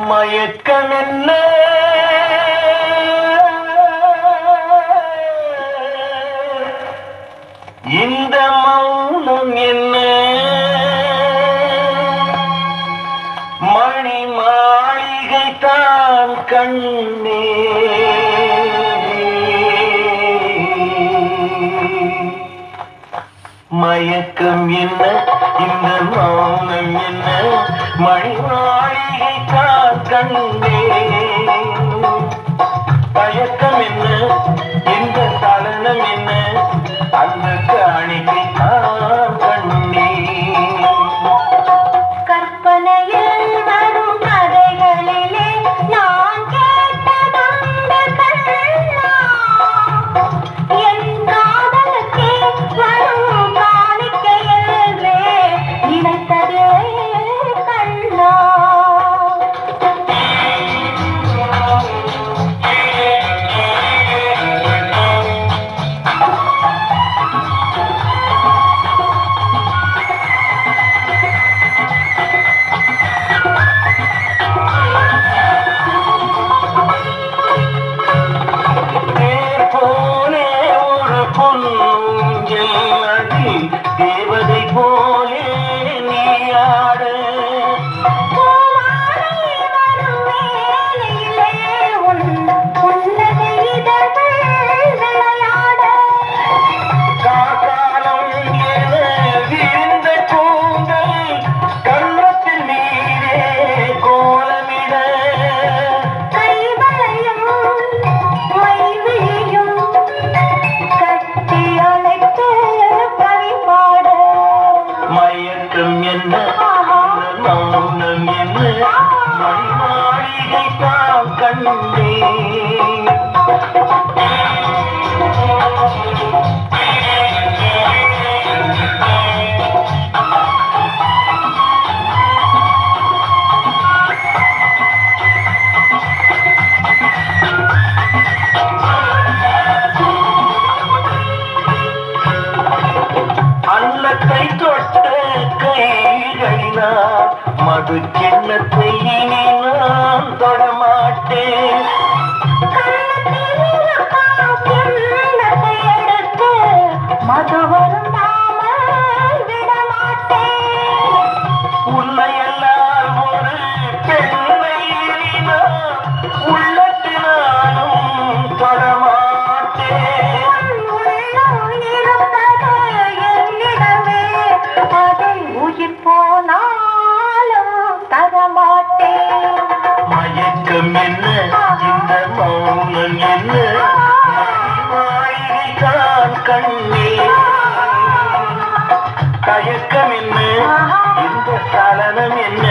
மயக்கம் என்ன இந்த மௌனம் என்ன மணி மாளிகை தான் கண்ணே மயக்கம் என்ன இந்த மௌனம் என்ன மணி மாளிகை தான் கண்ணே மயக்கம் என்ன இந்த சலனம் என்ன அந்த காணிக்கை தான் கண்ணே கற்பனையில் வரும் கதைகளிலே நான் கேட்டதுண்டு கண்ணா என் காதலுக்கே வரும் காணிக்கை என்றே நினைத்ததே கண்ணா தேவதை போலே நீ ஆடு காக்காலம் என விரிந்த கூந்தல் கன்னத்தின் மீதே கோலமிட மயக்கம் என்ன மௌனம் என்ன மணி மாளிகை தான் கண்ணே அன்னத்தை தொட்ட கைகளினால் மது கிண்ணத்தை இனி நான் தொடமாட்டேன் மது வரும் நாமல் விடமாட்டேன் உண்மையெல்லாம் ஒரு பெண்ணை நான் உள்ளத்தினாலும் தொடமாட்டேன் உயிர் போனாலும் தரமாட்டேன் மயக்கம் என்ன இந்த மௌனம் என்ன மாளிகை தான் கண்ணே தயக்கம் என்ன இந்த சலனம் என்ன